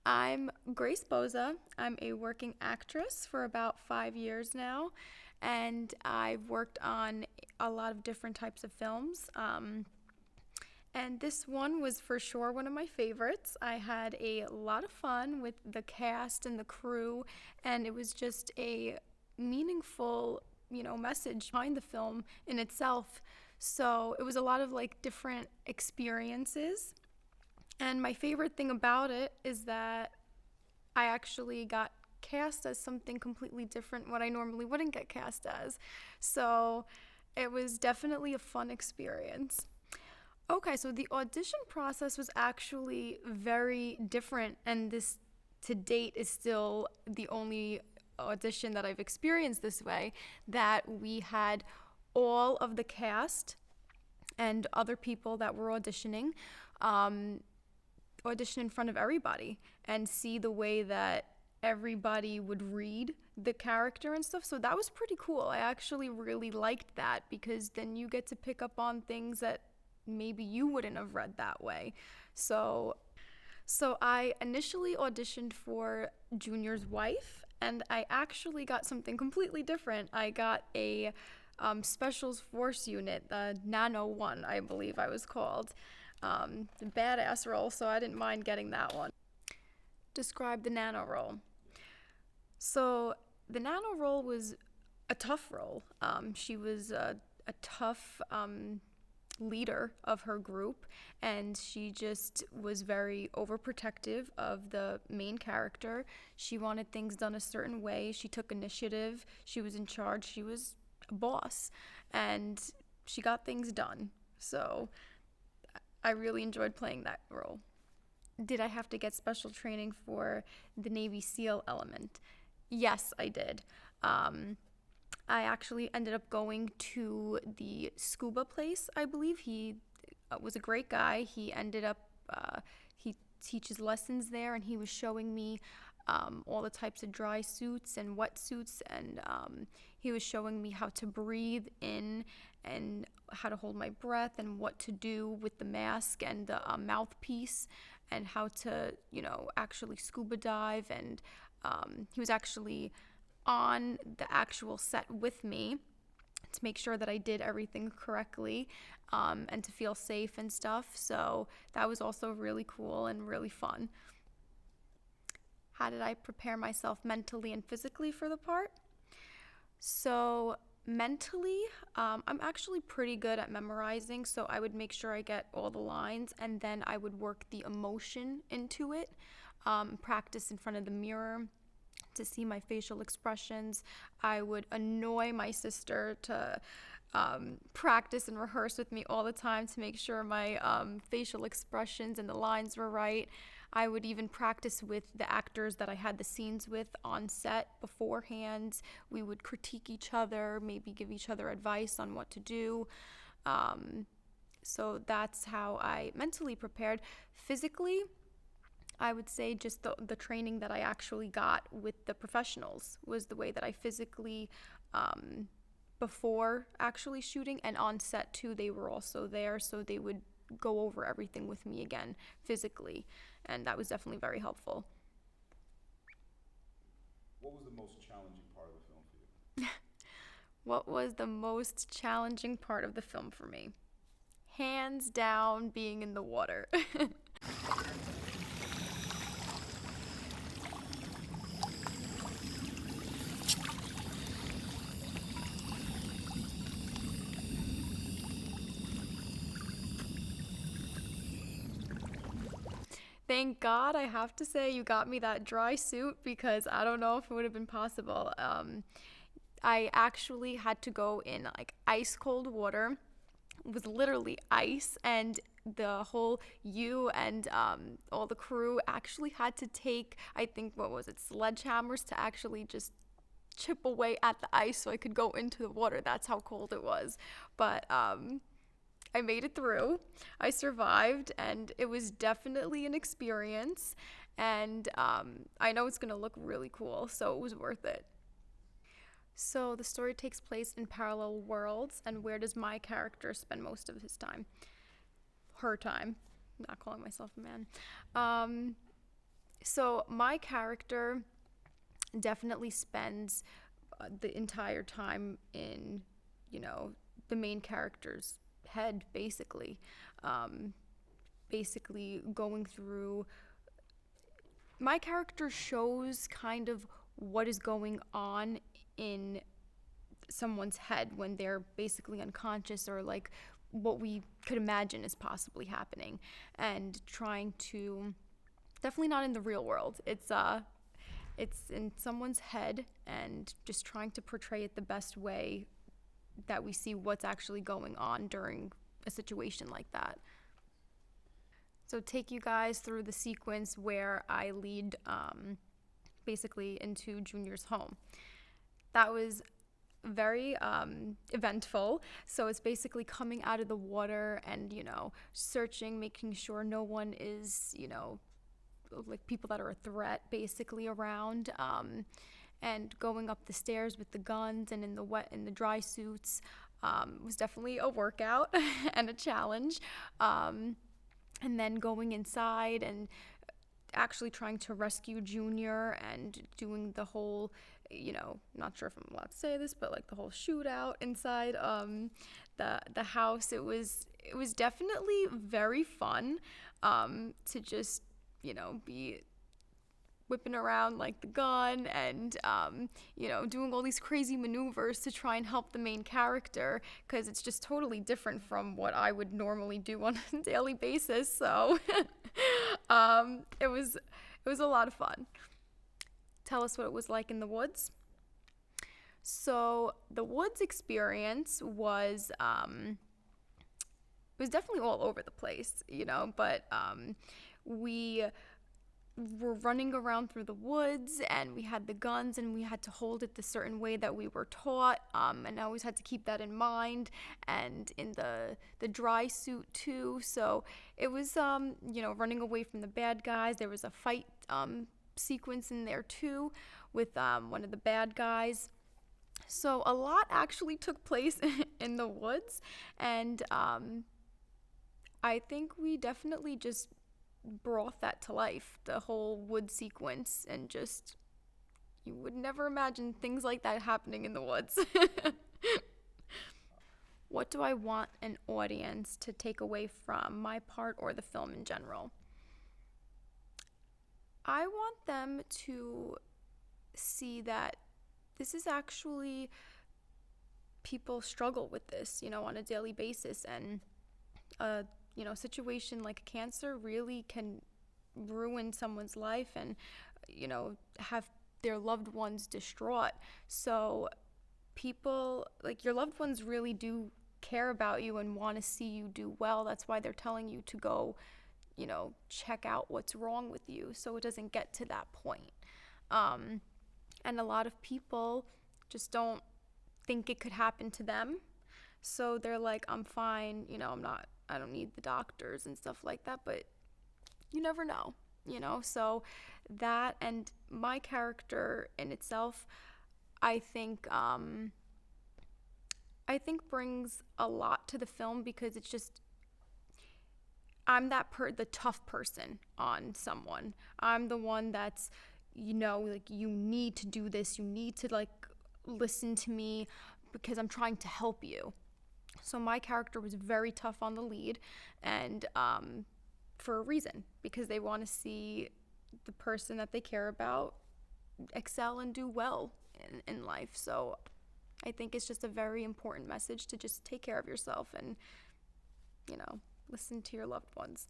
I'm Grace Bozza. I'm a working actress for about 5 years now, and I've worked on a lot of different types of films. And this one was for sure one of my favorites. I had a lot of fun with the cast and the crew, and it was just a meaningful, message behind the film in itself. So it was a lot of like different experiences. And my favorite thing about it is that I actually got cast as something completely different what I normally wouldn't get cast as. So it was definitely a fun experience. Okay, so the audition process was actually very different, and this to date is still the only audition that I've experienced this way. That we had all of the cast and other people that were auditioning audition in front of everybody and see the way that everybody would read the character and stuff. So that was pretty cool. I actually really liked that because then you get to pick up on things that maybe you wouldn't have read that way. So I initially auditioned for Junior's wife, and I actually got something completely different. I got a Specials Force unit, the Nano One, I believe I was called. Badass role, so I didn't mind getting that one. Describe the Nano role. So the Nano role was a tough role. She was a tough leader of her group, and she just was very overprotective of the main character. She wanted things done a certain way. She took initiative. She was in charge. She was a boss, and she got things done. So I really enjoyed playing that role. Did I have to get special training for the Navy SEAL element? Yes, I did. I actually ended up going to the scuba place, I believe. He was a great guy. He teaches lessons there, and he was showing me all the types of dry suits and wet suits, and he was showing me how to breathe in and how to hold my breath and what to do with the mask and the mouthpiece and how to, actually scuba dive. And he was actually on the actual set with me to make sure that I did everything correctly and to feel safe and stuff. So that was also really cool and really fun. How did I prepare myself mentally and physically for the part? So mentally, I'm actually pretty good at memorizing, so I would make sure I get all the lines, and then I would work the emotion into it, practice in front of the mirror to see my facial expressions. I would annoy my sister to practice and rehearse with me all the time to make sure my facial expressions and the lines were right. I would even practice with the actors that I had the scenes with on set beforehand. We would critique each other, maybe give each other advice on what to do. So that's how I mentally prepared. Physically, I would say just the training that I actually got with the professionals was the way that I physically, before actually shooting and on set too, they were also there, so they would go over everything with me again physically, and that was definitely very helpful. What was the most challenging part of the film for you? What was the most challenging part of the film for me? Hands down, being in the water. Thank God, I have to say, you got me that dry suit because I don't know if it would have been possible. I actually had to go in like ice cold water. It was literally ice, and the whole you and all the crew actually had to take, I think, what was it, sledgehammers to actually just chip away at the ice so I could go into the water. That's how cold it was. But I made it through. I survived, and it was definitely an experience. And I know it's going to look really cool, so it was worth it. So the story takes place in parallel worlds, and where does my character spend most of his time? Her time. I'm not calling myself a man. So my character definitely spends the entire time in, you know, the main character's head, basically. Um, Basically going through. My character shows kind of what is going on in someone's head when they're basically unconscious, or like what we could imagine is possibly happening, and trying to, definitely not in the real world. It's in someone's head, and just trying to portray it the best way that we see what's actually going on during a situation like that. So take you guys through the sequence where I lead basically into Junior's home. That was very eventful. So it's basically coming out of the water and, you know, searching, making sure no one is, you know, like people that are a threat basically around, and going up the stairs with the guns and in the wet and the dry suits was definitely a workout and a challenge. And then going inside and actually trying to rescue Junior and doing the whole, you know, not sure if I'm allowed to say this, but like the whole shootout inside the house. It was definitely very fun to just, you know, be whipping around like the gun and you know, doing all these crazy maneuvers to try and help the main character, because it's just totally different from what I would normally do on a daily basis. So it was a lot of fun. Tell us what it was like in the woods. So the woods experience was definitely all over the place, you know, but we were running around through the woods, and we had the guns, and we had to hold it the certain way that we were taught, and I always had to keep that in mind, and in the dry suit too. So it was you know, running away from the bad guys. There was a fight sequence in there too with one of the bad guys. So a lot actually took place in the woods, and I think we definitely just brought that to life, the whole wood sequence, and just, you would never imagine things like that happening in the woods. What do I want an audience to take away from my part or the film in general? I want them to see that this is actually, people struggle with this, you know, on a daily basis, and you know, situation like cancer really can ruin someone's life and, you know, have their loved ones distraught. So people, like, your loved ones really do care about you and want to see you do well. That's why they're telling you to go, you know, check out what's wrong with you so it doesn't get to that point. And a lot of people just don't think it could happen to them. So they're like, I'm fine, you know, I don't need the doctors and stuff like that, but you never know, you know? So that, and my character in itself, I think brings a lot to the film, because it's just, I'm the tough person on someone. I'm the one that's, you know, like, you need to do this, you need to, like, listen to me because I'm trying to help you. So my character was very tough on the lead, and for a reason, because they want to see the person that they care about excel and do well in life. So I think it's just a very important message to just take care of yourself and, you know, listen to your loved ones.